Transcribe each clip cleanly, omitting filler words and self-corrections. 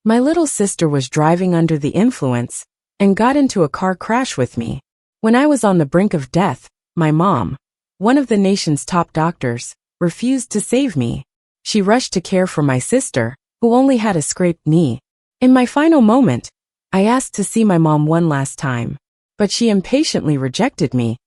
My little sister was driving under the influence and got into a car crash with me. When I was on the brink of death, my mom, one of the nation's top doctors, refused to save me. She rushed to care for my sister, who only had a scraped knee. In my final moment, I asked to see my mom one last time, but she impatiently rejected me.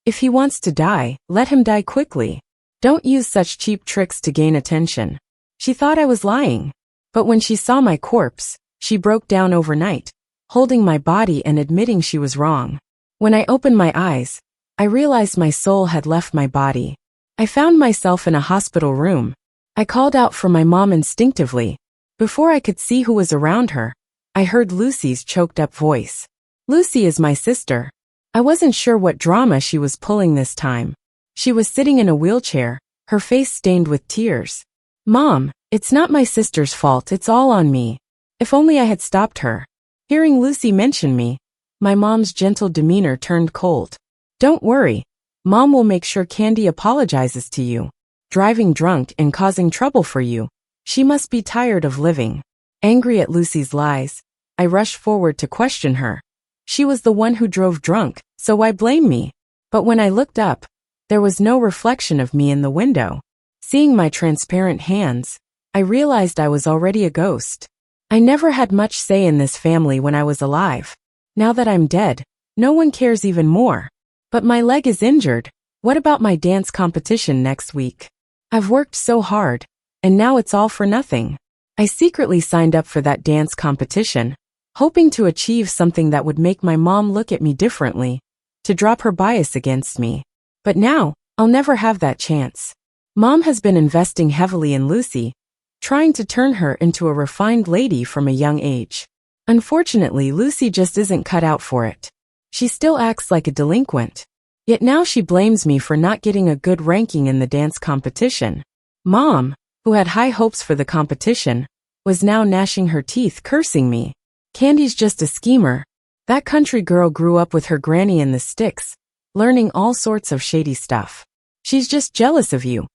If he wants to die, let him die quickly. Don't use such cheap tricks to gain attention. She thought I was lying, but when she saw my corpse, she broke down overnight, holding my body and admitting she was wrong. When I opened my eyes, I realized my soul had left my body. I found myself in a hospital room. I called out for my mom instinctively. Before I could see who was around her, I heard Lucy's choked-up voice. Lucy is my sister. I wasn't sure what drama she was pulling this time. She was sitting in a wheelchair, her face stained with tears. Mom, it's not my sister's fault, it's all on me. If only I had stopped her. Hearing Lucy mention me, my mom's gentle demeanor turned cold. Don't worry. Mom will make sure Candy apologizes to you. Driving drunk and causing trouble for you. She must be tired of living. Angry at Lucy's lies, I rushed forward to question her. She was the one who drove drunk, so why blame me? But when I looked up, there was no reflection of me in the window. Seeing my transparent hands, I realized I was already a ghost. I never had much say in this family when I was alive. Now that I'm dead, no one cares even more. But my leg is injured. What about my dance competition next week? I've worked so hard, and now it's all for nothing. I secretly signed up for that dance competition, hoping to achieve something that would make my mom look at me differently, to drop her bias against me. But now, I'll never have that chance. Mom has been investing heavily in Lucy, trying to turn her into a refined lady from a young age. Unfortunately, Lucy just isn't cut out for it. She still acts like a delinquent. Yet now she blames me for not getting a good ranking in the dance competition. Mom, who had high hopes for the competition, was now gnashing her teeth, cursing me. Candy's just a schemer. That country girl grew up with her granny in the sticks, learning all sorts of shady stuff. She's just jealous of you.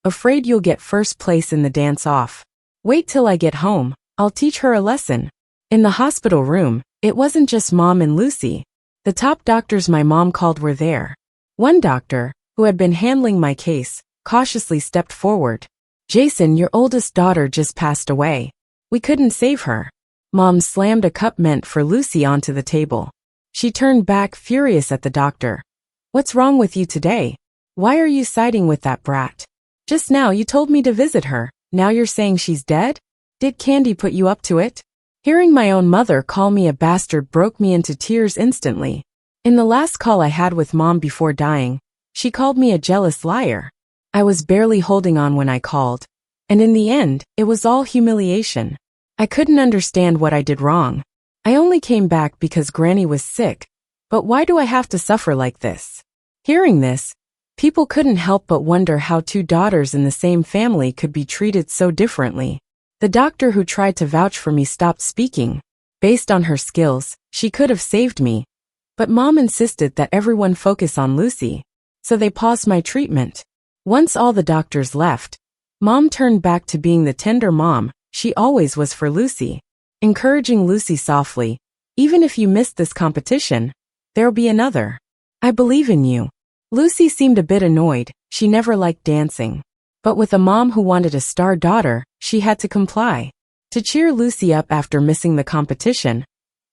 Afraid you'll get first place in the dance-off. Wait till I get home, I'll teach her a lesson. In the hospital room, it wasn't just Mom and Lucy. The top doctors my mom called were there. One doctor, who had been handling my case, cautiously stepped forward. Jason, your oldest daughter just passed away. We couldn't save her. Mom slammed a cup meant for Lucy onto the table. She turned back, furious at the doctor. What's wrong with you today? Why are you siding with that brat? Just now you told me to visit her, now you're saying she's dead? Did Candy put you up to it? Hearing my own mother call me a bastard broke me into tears instantly. In the last call I had with Mom before dying, she called me a jealous liar. I was barely holding on when I called, and in the end, it was all humiliation. I couldn't understand what I did wrong. I only came back because Granny was sick, but why do I have to suffer like this? Hearing this, people couldn't help but wonder how two daughters in the same family could be treated so differently. The doctor who tried to vouch for me stopped speaking. Based on her skills, she could have saved me. But Mom insisted that everyone focus on Lucy, so they paused my treatment. Once all the doctors left, Mom turned back to being the tender mom she always was for Lucy, encouraging Lucy softly, even if you missed this competition, there'll be another. I believe in you. Lucy seemed a bit annoyed, she never liked dancing. But with a mom who wanted a star daughter, she had to comply. To cheer Lucy up after missing the competition,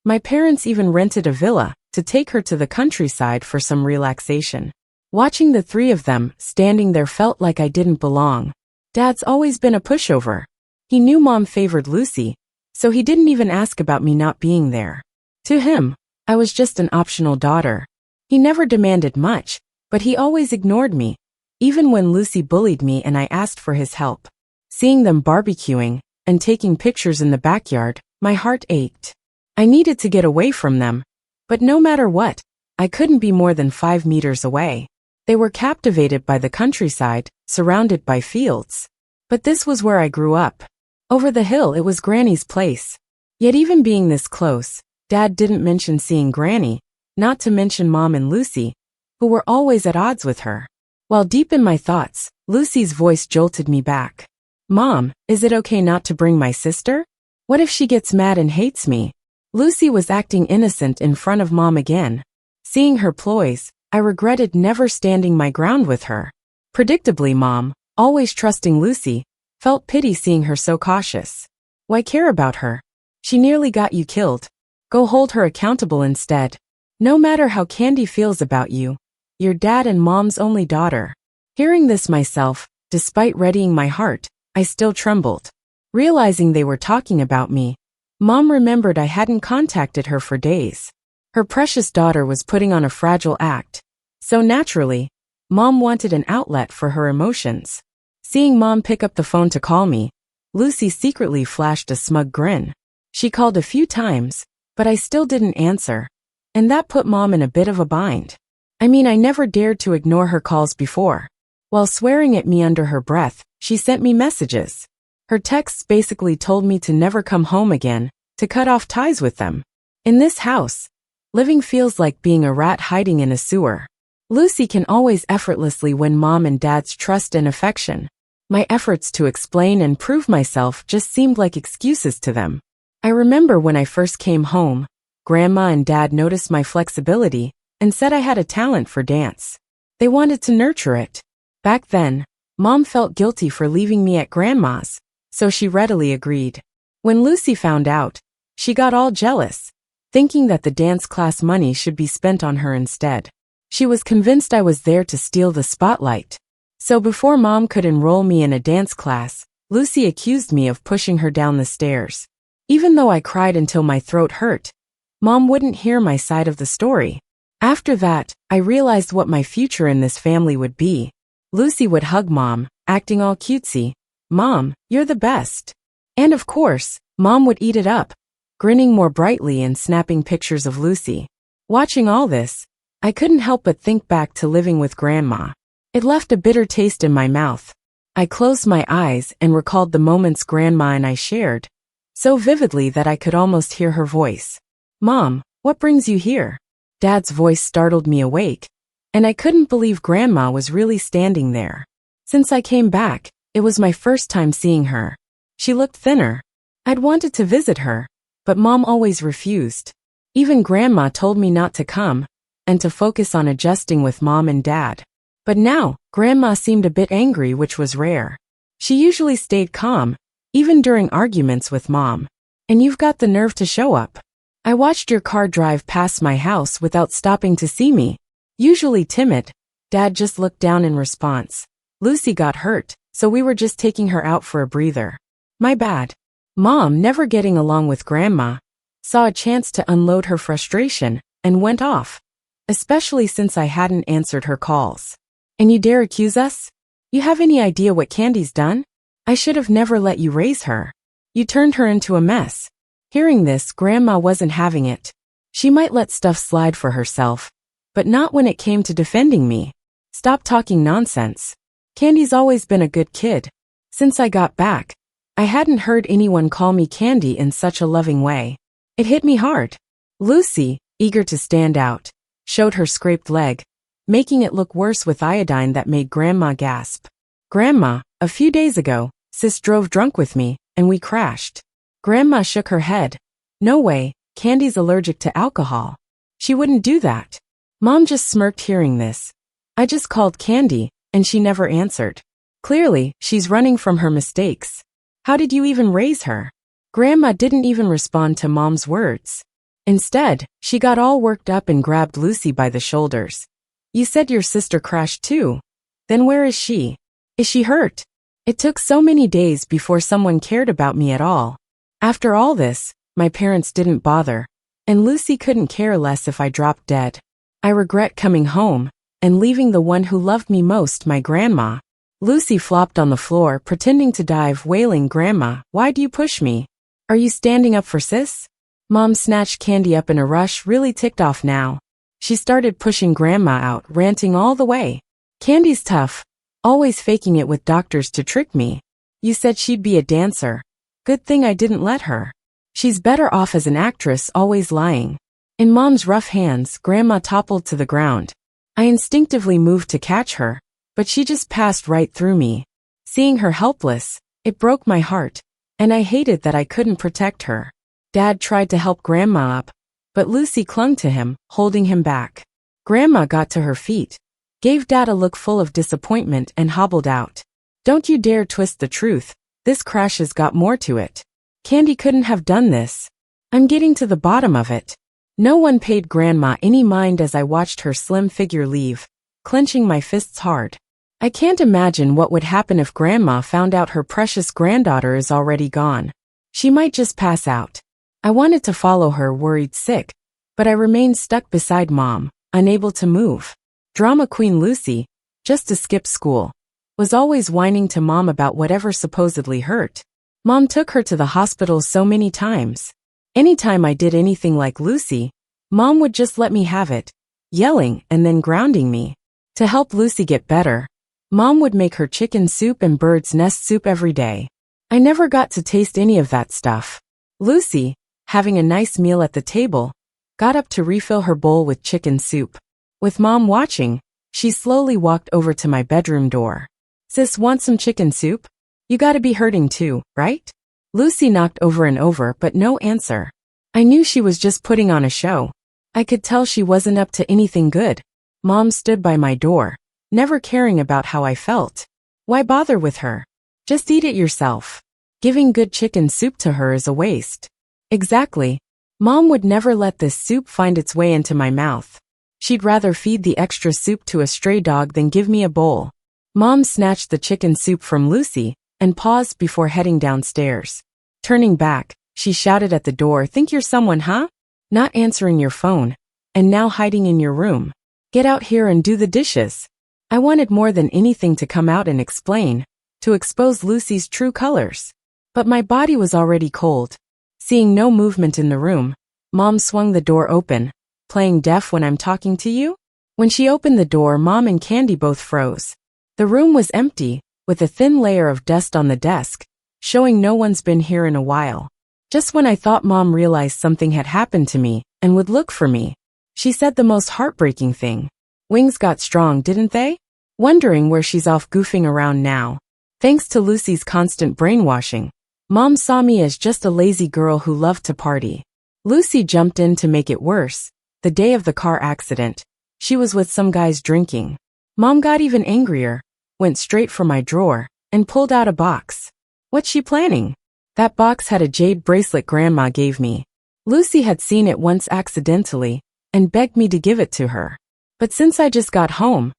my parents even rented a villa to take her to the countryside for some relaxation. Watching the three of them standing there felt like I didn't belong. Dad's always been a pushover. He knew Mom favored Lucy, so he didn't even ask about me not being there. To him, I was just an optional daughter. He never demanded much, but he always ignored me, even when Lucy bullied me and I asked for his help. Seeing them barbecuing and taking pictures in the backyard, my heart ached. I needed to get away from them, but no matter what, I couldn't be more than 5 meters away. They were captivated by the countryside, surrounded by fields. But this was where I grew up. Over the hill it was Granny's place. Yet even being this close, Dad didn't mention seeing Granny, not to mention Mom and Lucy, who were always at odds with her. While deep in my thoughts, Lucy's voice jolted me back. Mom, is it okay not to bring my sister? What if she gets mad and hates me? Lucy was acting innocent in front of Mom again. Seeing her ploys, I regretted never standing my ground with her. Predictably, Mom, always trusting Lucy, felt pity seeing her so cautious. Why care about her? She nearly got you killed. Go hold her accountable instead. No matter how Candy feels about you, you're Dad and Mom's only daughter. Hearing this myself, despite readying my heart, I still trembled. Realizing they were talking about me, Mom remembered I hadn't contacted her for days. Her precious daughter was putting on a fragile act. So naturally, Mom wanted an outlet for her emotions. Seeing Mom pick up the phone to call me, Lucy secretly flashed a smug grin. She called a few times, but I still didn't answer. And that put Mom in a bit of a bind. I mean, I never dared to ignore her calls before. While swearing at me under her breath, she sent me messages. Her texts basically told me to never come home again, to cut off ties with them. In this house, living feels like being a rat hiding in a sewer. Lucy can always effortlessly win Mom and Dad's trust and affection. My efforts to explain and prove myself just seemed like excuses to them. I remember when I first came home, Grandma and Dad noticed my flexibility and said I had a talent for dance. They wanted to nurture it. Back then, Mom felt guilty for leaving me at Grandma's, so she readily agreed. When Lucy found out, she got all jealous, thinking that the dance class money should be spent on her instead. She was convinced I was there to steal the spotlight. So before Mom could enroll me in a dance class, Lucy accused me of pushing her down the stairs. Even though I cried until my throat hurt, Mom wouldn't hear my side of the story. After that, I realized what my future in this family would be. Lucy would hug Mom, acting all cutesy. Mom, you're the best. And of course, Mom would eat it up, grinning more brightly and snapping pictures of Lucy. Watching all this, I couldn't help but think back to living with Grandma. It left a bitter taste in my mouth. I closed my eyes and recalled the moments Grandma and I shared, so vividly that I could almost hear her voice. Mom, what brings you here? Dad's voice startled me awake, and I couldn't believe Grandma was really standing there. Since I came back, it was my first time seeing her. She looked thinner. I'd wanted to visit her, but Mom always refused. Even Grandma told me not to come, and to focus on adjusting with Mom and Dad. But now, Grandma seemed a bit angry, which was rare. She usually stayed calm, even during arguments with Mom. And you've got the nerve to show up. I watched your car drive past my house without stopping to see me. Usually timid, Dad just looked down in response. Lucy got hurt, so we were just taking her out for a breather. My bad. Mom, never getting along with Grandma, saw a chance to unload her frustration and went off, especially since I hadn't answered her calls. And you dare accuse us? You have any idea what Candy's done? I should have never let you raise her. You turned her into a mess. Hearing this, Grandma wasn't having it. She might let stuff slide for herself, but not when it came to defending me. Stop talking nonsense. Candy's always been a good kid. Since I got back, I hadn't heard anyone call me Candy in such a loving way. It hit me hard. Lucy, eager to stand out, showed her scraped leg, making it look worse with iodine that made Grandma gasp. Grandma, a few days ago, Sis drove drunk with me, and we crashed. Grandma shook her head. No way, Candy's allergic to alcohol. She wouldn't do that. Mom just smirked hearing this. I just called Candy, and she never answered. Clearly, she's running from her mistakes. How did you even raise her? Grandma didn't even respond to Mom's words. Instead, she got all worked up and grabbed Lucy by the shoulders. You said your sister crashed too. Then where is she? Is she hurt? It took so many days before someone cared about me at all. After all this, my parents didn't bother, and Lucy couldn't care less if I dropped dead. I regret coming home and leaving the one who loved me most, my grandma. Lucy flopped on the floor, pretending to dive, wailing, Grandma, why do you push me? Are you standing up for Sis? Mom snatched Candy up in a rush, really ticked off now. She started pushing Grandma out, ranting all the way. Candy's tough, always faking it with doctors to trick me. You said she'd be a dancer. Good thing I didn't let her. She's better off as an actress, always lying. In Mom's rough hands, Grandma toppled to the ground. I instinctively moved to catch her, but she just passed right through me. Seeing her helpless, it broke my heart, and I hated that I couldn't protect her. Dad tried to help Grandma up, but Lucy clung to him, holding him back. Grandma got to her feet, gave Dad a look full of disappointment and hobbled out. Don't you dare twist the truth, this crash has got more to it. Candy couldn't have done this. I'm getting to the bottom of it. No one paid Grandma any mind as I watched her slim figure leave, clenching my fists hard. I can't imagine what would happen if Grandma found out her precious granddaughter is already gone. She might just pass out. I wanted to follow her, worried sick, but I remained stuck beside Mom, unable to move. Drama queen Lucy, just to skip school, was always whining to Mom about whatever supposedly hurt. Mom took her to the hospital so many times. Anytime I did anything like Lucy, Mom would just let me have it, yelling and then grounding me. To help Lucy get better, Mom would make her chicken soup and bird's nest soup every day. I never got to taste any of that stuff. Lucy, having a nice meal at the table, got up to refill her bowl with chicken soup. With Mom watching, she slowly walked over to my bedroom door. Sis, want some chicken soup? You gotta be hurting too, right? Lucy knocked over and over, but no answer. I knew she was just putting on a show. I could tell she wasn't up to anything good. Mom stood by my door, never caring about how I felt. Why bother with her? Just eat it yourself. Giving good chicken soup to her is a waste. Exactly. Mom would never let this soup find its way into my mouth. She'd rather feed the extra soup to a stray dog than give me a bowl. Mom snatched the chicken soup from Lucy and paused before heading downstairs. Turning back, she shouted at the door, "Think you're someone, huh? Not answering your phone, and now hiding in your room. Get out here and do the dishes." I wanted more than anything to come out and explain, to expose Lucy's true colors. But my body was already cold. Seeing no movement in the room, Mom swung the door open. Playing deaf when I'm talking to you? When she opened the door, Mom and Candy both froze. The room was empty, with a thin layer of dust on the desk, showing no one's been here in a while. Just when I thought Mom realized something had happened to me and would look for me, she said the most heartbreaking thing. Wings got strong, didn't they? Wondering where she's off goofing around now. Thanks to Lucy's constant brainwashing, Mom saw me as just a lazy girl who loved to party. Lucy jumped in to make it worse. The day of the car accident, she was with some guys drinking. Mom got even angrier, went straight for my drawer, and pulled out a box. What's she planning? That box had a jade bracelet Grandma gave me. Lucy had seen it once accidentally, and begged me to give it to her. But since I just got home,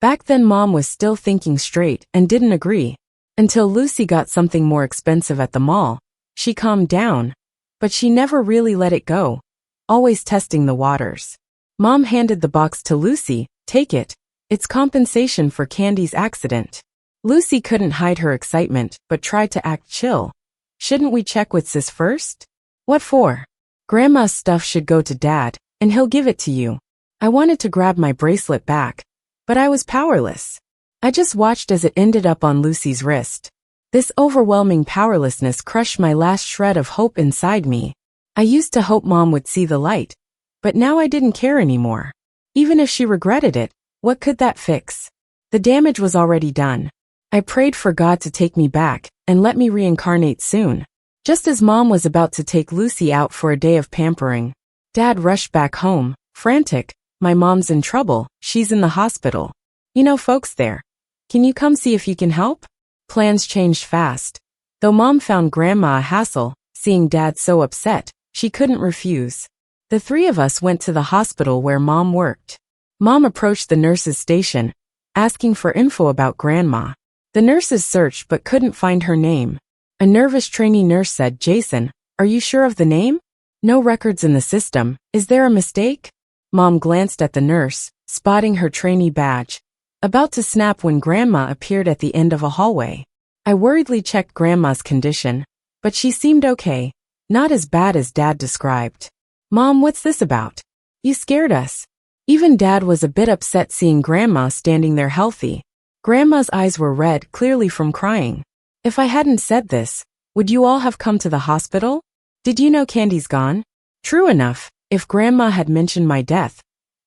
back then Mom was still thinking straight and didn't agree. Until Lucy got something more expensive at the mall, she calmed down, but she never really let it go, always testing the waters. Mom handed the box to Lucy. Take it. It's compensation for Candy's accident. Lucy couldn't hide her excitement, but tried to act chill. Shouldn't we check with Sis first? What for? Grandma's stuff should go to Dad, and he'll give it to you. I wanted to grab my bracelet back, but I was powerless. I just watched as it ended up on Lucy's wrist. This overwhelming powerlessness crushed my last shred of hope inside me. I used to hope Mom would see the light, but now I didn't care anymore. Even if she regretted it, what could that fix? The damage was already done. I prayed for God to take me back and let me reincarnate soon. Just as Mom was about to take Lucy out for a day of pampering, Dad rushed back home, frantic. My mom's in trouble, she's in the hospital. You know folks there. Can you come see if you can help? Plans changed fast. Though Mom found Grandma a hassle, seeing Dad so upset, she couldn't refuse. The three of us went to the hospital where Mom worked. Mom approached the nurse's station, asking for info about Grandma. The nurses searched but couldn't find her name. A nervous trainee nurse said, "Jason, are you sure of the name? No records in the system. Is there a mistake?" Mom glanced at the nurse, spotting her trainee badge, about to snap when Grandma appeared at the end of a hallway. I worriedly checked Grandma's condition, but she seemed okay, not as bad as Dad described. "Mom, what's this about? You scared us." Even Dad was a bit upset seeing Grandma standing there healthy. Grandma's eyes were red, clearly from crying. "If I hadn't said this, would you all have come to the hospital? Did you know Candy's gone?" True enough, if Grandma had mentioned my death,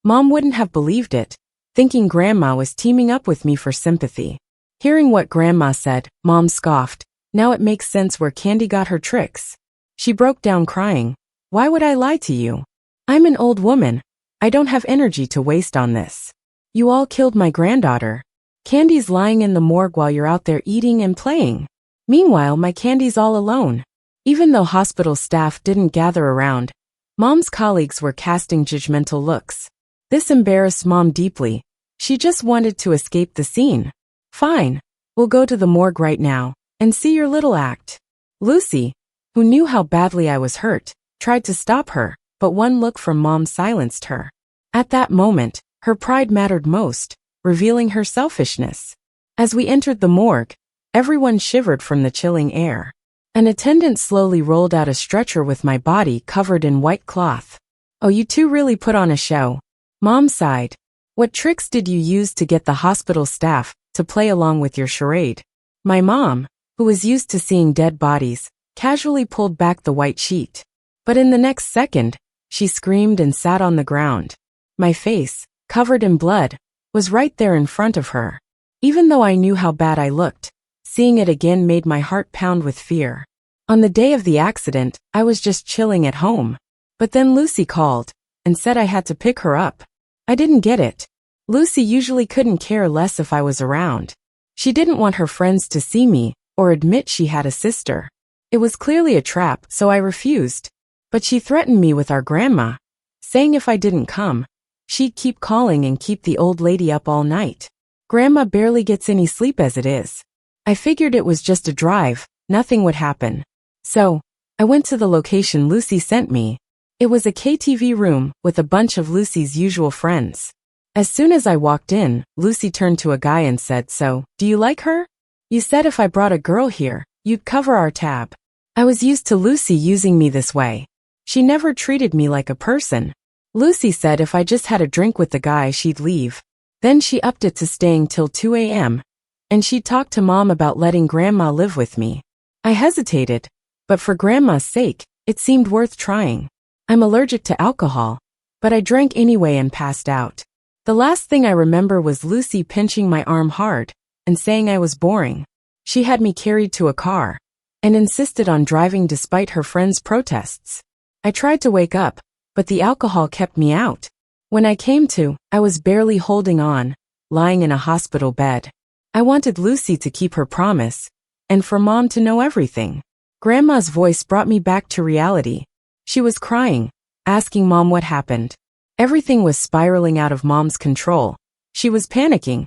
Mom wouldn't have believed it, thinking Grandma was teaming up with me for sympathy. Hearing what Grandma said, Mom scoffed. Now it makes sense where Candy got her tricks. She broke down crying. Why would I lie to you? I'm an old woman. I don't have energy to waste on this. You all killed my granddaughter. Candy's lying in the morgue while you're out there eating and playing. Meanwhile, my Candy's all alone. Even though hospital staff didn't gather around, Mom's colleagues were casting judgmental looks. This embarrassed Mom deeply. She just wanted to escape the scene. Fine. We'll go to the morgue right now and see your little act. Lucy, who knew how badly I was hurt, tried to stop her, but one look from Mom silenced her. At that moment, her pride mattered most, revealing her selfishness. As we entered the morgue, everyone shivered from the chilling air. An attendant slowly rolled out a stretcher with my body covered in white cloth. Oh, you two really put on a show. Mom sighed. What tricks did you use to get the hospital staff to play along with your charade? My mom, who was used to seeing dead bodies, casually pulled back the white sheet. But in the next second, she screamed and sat on the ground. My face, covered in blood, was right there in front of her. Even though I knew how bad I looked, seeing it again made my heart pound with fear. On the day of the accident, I was just chilling at home. But then Lucy called and said I had to pick her up. I didn't get it. Lucy usually couldn't care less if I was around. She didn't want her friends to see me or admit she had a sister. It was clearly a trap, so I refused. But she threatened me with our grandma, saying if I didn't come, she'd keep calling and keep the old lady up all night. Grandma barely gets any sleep as it is. I figured it was just a drive, nothing would happen. So, I went to the location Lucy sent me. It was a KTV room with a bunch of Lucy's usual friends. As soon as I walked in, Lucy turned to a guy and said, "So, do you like her? You said if I brought a girl here, you'd cover our tab." I was used to Lucy using me this way. She never treated me like a person. Lucy said if I just had a drink with the guy, she'd leave. Then she upped it to staying till 2 a.m., and she'd talk to Mom about letting Grandma live with me. I hesitated, but for Grandma's sake, it seemed worth trying. I'm allergic to alcohol, but I drank anyway and passed out. The last thing I remember was Lucy pinching my arm hard and saying I was boring. She had me carried to a car and insisted on driving despite her friends' protests. I tried to wake up, but the alcohol kept me out. When I came to, I was barely holding on, lying in a hospital bed. I wanted Lucy to keep her promise, and for Mom to know everything. Grandma's voice brought me back to reality. She was crying, asking Mom what happened. Everything was spiraling out of Mom's control. She was panicking.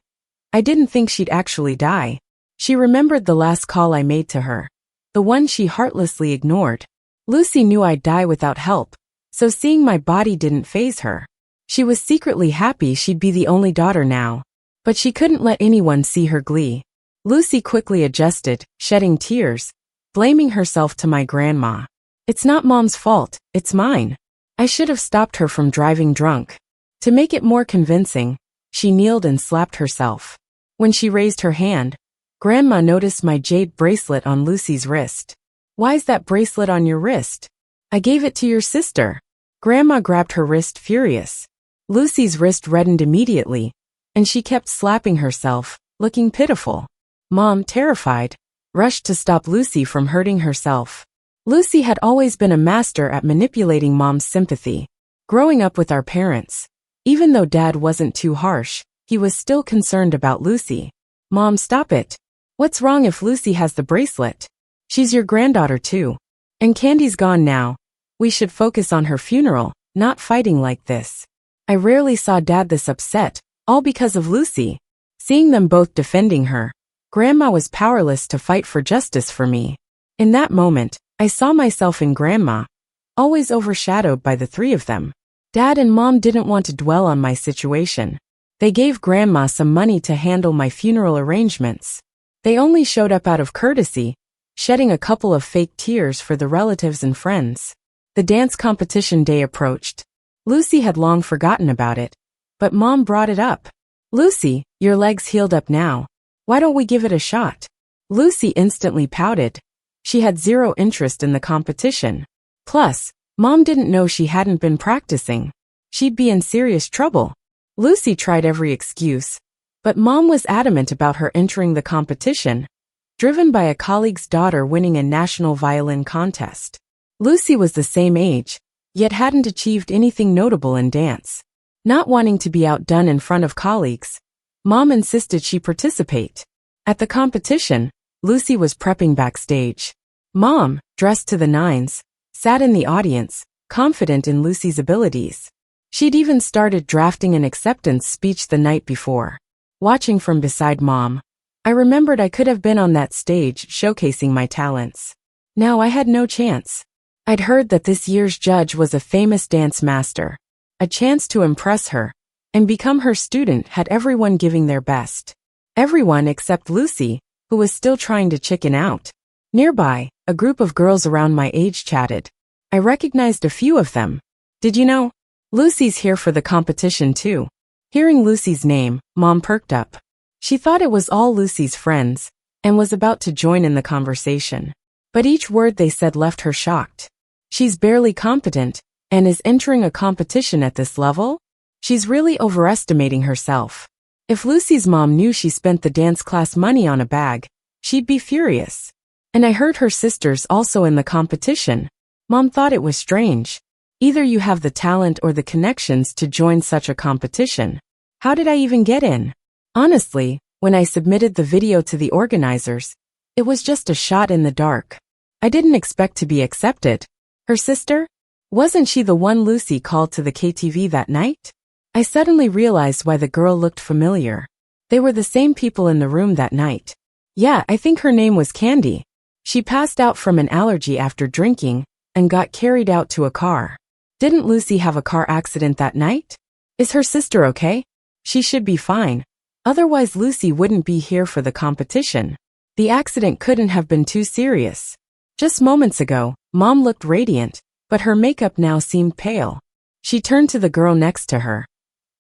I didn't think she'd actually die. She remembered the last call I made to her, the one she heartlessly ignored. Lucy knew I'd die without help, so seeing my body didn't faze her. She was secretly happy she'd be the only daughter now, but she couldn't let anyone see her glee. Lucy quickly adjusted, shedding tears, blaming herself to my grandma. It's not Mom's fault, it's mine. I should have stopped her from driving drunk. To make it more convincing, she kneeled and slapped herself. When she raised her hand, Grandma noticed my jade bracelet on Lucy's wrist. "Why's that bracelet on your wrist?" "I gave it to your sister." Grandma grabbed her wrist furious. Lucy's wrist reddened immediately, and she kept slapping herself, looking pitiful. Mom, terrified, rushed to stop Lucy from hurting herself. Lucy had always been a master at manipulating Mom's sympathy. Growing up with our parents, even though Dad wasn't too harsh, he was still concerned about Lucy. "Mom, stop it. What's wrong if Lucy has the bracelet? She's your granddaughter too. And Candy's gone now. We should focus on her funeral, not fighting like this." I rarely saw Dad this upset, all because of Lucy. Seeing them both defending her, Grandma was powerless to fight for justice for me. In that moment, I saw myself in Grandma, always overshadowed by the three of them. Dad and Mom didn't want to dwell on my situation. They gave Grandma some money to handle my funeral arrangements. They only showed up out of courtesy, shedding a couple of fake tears for the relatives and friends. The dance competition day approached. Lucy had long forgotten about it, but Mom brought it up. "Lucy, your leg's healed up now. Why don't we give it a shot?" Lucy instantly pouted. She had zero interest in the competition. Plus, Mom didn't know she hadn't been practicing. She'd be in serious trouble. Lucy tried every excuse, but Mom was adamant about her entering the competition. driven by a colleague's daughter winning a national violin contest. Lucy was the same age, yet hadn't achieved anything notable in dance. Not wanting to be outdone in front of colleagues, Mom insisted she participate. At the competition, Lucy was prepping backstage. Mom, dressed to the nines, sat in the audience, confident in Lucy's abilities. She'd even started drafting an acceptance speech the night before. Watching from beside Mom, I remembered I could have been on that stage showcasing my talents. Now I had no chance. I'd heard that this year's judge was a famous dance master. A chance to impress her and become her student had everyone giving their best. Everyone except Lucy, who was still trying to chicken out. Nearby, a group of girls around my age chatted. I recognized a few of them. Did you know? Lucy's here for the competition too. Hearing Lucy's name, Mom perked up. She thought it was all Lucy's friends and was about to join in the conversation. But each word they said left her shocked. She's barely competent and is entering a competition at this level? She's really overestimating herself. If Lucy's mom knew she spent the dance class money on a bag, she'd be furious. And I heard her sisters also in the competition. Mom thought it was strange. Either you have the talent or the connections to join such a competition. How did I even get in? Honestly, when I submitted the video to the organizers, it was just a shot in the dark. I didn't expect to be accepted. Her sister? Wasn't she the one Lucy called to the KTV that night? I suddenly realized why the girl looked familiar. They were the same people in the room that night. Yeah, I think her name was Candy. She passed out from an allergy after drinking and got carried out to a car. Didn't Lucy have a car accident that night? Is her sister okay? She should be fine. Otherwise Lucy wouldn't be here for the competition. The accident couldn't have been too serious. Just moments ago, Mom looked radiant, but her makeup now seemed pale. She turned to the girl next to her.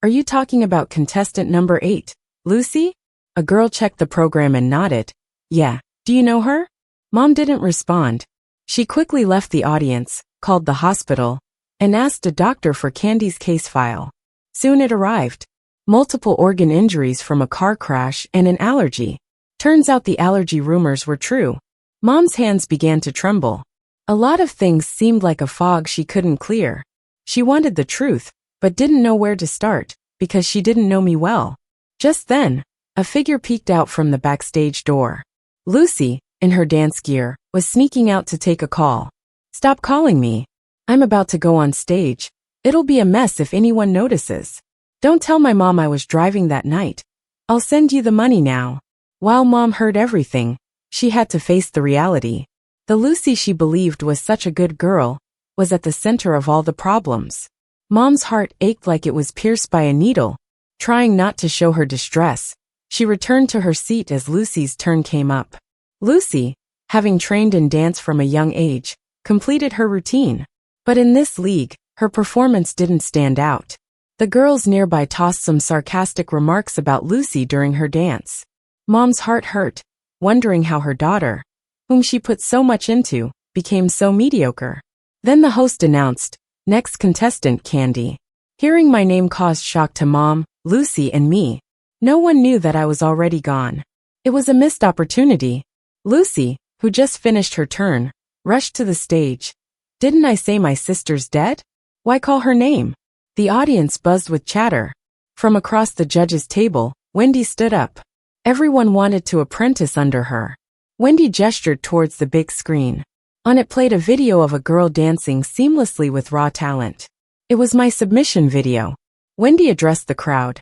Are you talking about contestant number 8, Lucy? A girl checked the program and nodded. Yeah, do you know her? Mom didn't respond. She quickly left the audience, called the hospital, and asked a doctor for Candy's case file. Soon it arrived. Multiple organ injuries from a car crash and an allergy. Turns out the allergy rumors were true. Mom's hands began to tremble. A lot of things seemed like a fog she couldn't clear. She wanted the truth, but didn't know where to start, because she didn't know me well. Just then, a figure peeked out from the backstage door. Lucy, in her dance gear, was sneaking out to take a call. Stop calling me. I'm about to go on stage. It'll be a mess if anyone notices. Don't tell my mom I was driving that night. I'll send you the money now. While Mom heard everything, she had to face the reality. The Lucy she believed was such a good girl was at the center of all the problems. Mom's heart ached like it was pierced by a needle. Trying not to show her distress, she returned to her seat as Lucy's turn came up. Lucy, having trained in dance from a young age, completed her routine. But in this league, her performance didn't stand out. The girls nearby tossed some sarcastic remarks about Lucy during her dance. Mom's heart hurt, wondering how her daughter, whom she put so much into, became so mediocre. Then the host announced, next contestant Candy. Hearing my name caused shock to Mom, Lucy and me. No one knew that I was already gone. It was a missed opportunity. Lucy, who just finished her turn, rushed to the stage. Didn't I say my sister's dead? Why call her name? The audience buzzed with chatter. From across the judges' table, Wendy stood up. Everyone wanted to apprentice under her. Wendy gestured towards the big screen. On it played a video of a girl dancing seamlessly with raw talent. It was my submission video. Wendy addressed the crowd.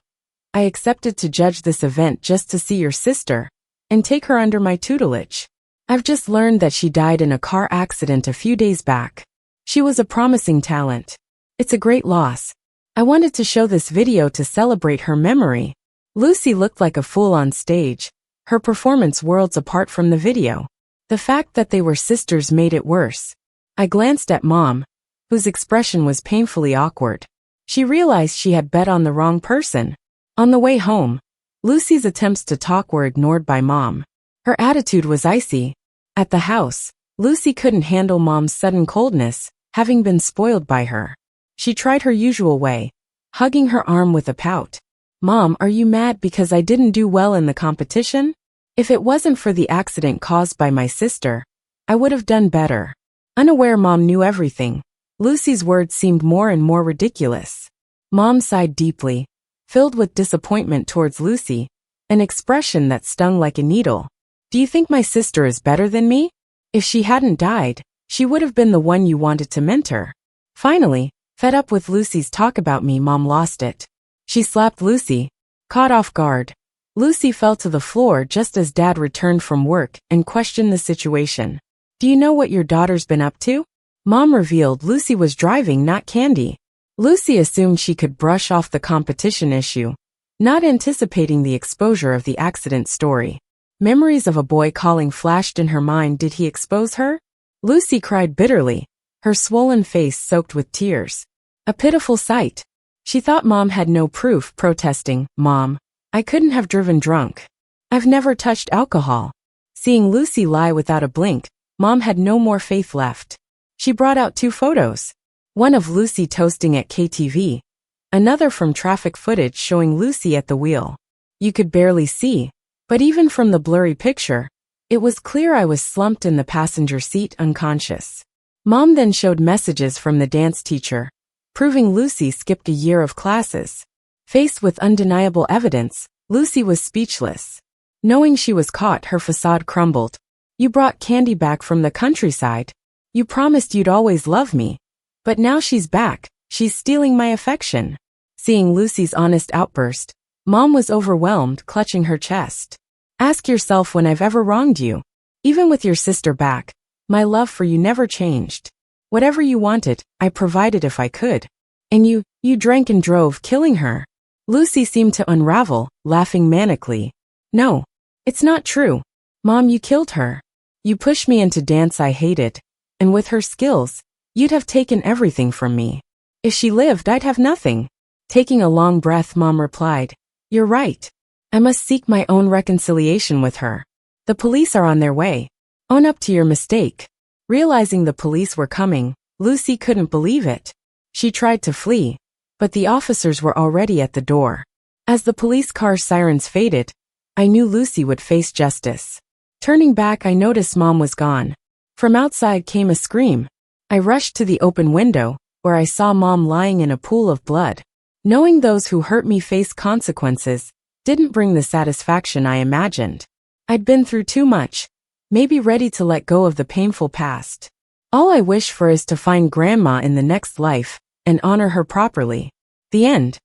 I accepted to judge this event just to see your sister and take her under my tutelage. I've just learned that she died in a car accident a few days back. She was a promising talent. It's a great loss. I wanted to show this video to celebrate her memory. Lucy looked like a fool on stage, her performance worlds apart from the video. The fact that they were sisters made it worse. I glanced at Mom, whose expression was painfully awkward. She realized she had bet on the wrong person. On the way home, Lucy's attempts to talk were ignored by Mom. Her attitude was icy. At the house, Lucy couldn't handle Mom's sudden coldness, having been spoiled by her. She tried her usual way, hugging her arm with a pout. Mom, are you mad because I didn't do well in the competition? If it wasn't for the accident caused by my sister, I would have done better. Unaware Mom knew everything, Lucy's words seemed more and more ridiculous. Mom sighed deeply, filled with disappointment towards Lucy, an expression that stung like a needle. Do you think my sister is better than me? If she hadn't died, she would have been the one you wanted to mentor. Finally, fed up with Lucy's talk about me, Mom lost it. She slapped Lucy. Caught off guard, Lucy fell to the floor just as Dad returned from work and questioned the situation. Do you know what your daughter's been up to? Mom revealed Lucy was driving, not Candy. Lucy assumed she could brush off the competition issue, not anticipating the exposure of the accident story. Memories of a boy calling flashed in her mind. Did he expose her? Lucy cried bitterly, her swollen face soaked with tears. A pitiful sight. She thought Mom had no proof, protesting, Mom, I couldn't have driven drunk. I've never touched alcohol. Seeing Lucy lie without a blink, Mom had no more faith left. She brought out 2 photos. One of Lucy toasting at KTV, another from traffic footage showing Lucy at the wheel. You could barely see, but even from the blurry picture, it was clear I was slumped in the passenger seat unconscious. Mom then showed messages from the dance teacher, proving Lucy skipped a year of classes. Faced with undeniable evidence, Lucy was speechless. Knowing she was caught, her facade crumbled. You brought Candy back from the countryside. You promised you'd always love me. But now she's back, she's stealing my affection. Seeing Lucy's honest outburst, Mom was overwhelmed, clutching her chest. Ask yourself when I've ever wronged you. Even with your sister back, my love for you never changed. Whatever you wanted, I provided if I could. And you drank and drove, killing her. Lucy seemed to unravel, laughing manically. No, it's not true. Mom, you killed her. You pushed me into dance I hated. And with her skills, you'd have taken everything from me. If she lived, I'd have nothing. Taking a long breath, Mom replied, You're right. I must seek my own reconciliation with her. The police are on their way. Own up to your mistake. Realizing the police were coming, Lucy couldn't believe it. She tried to flee, but the officers were already at the door. As the police car sirens faded, I knew Lucy would face justice. Turning back, I noticed Mom was gone. From outside came a scream. I rushed to the open window, where I saw Mom lying in a pool of blood. Knowing those who hurt me face consequences didn't bring the satisfaction I imagined. I'd been through too much, maybe ready to let go of the painful past. All I wish for is to find Grandma in the next life and honor her properly. The end.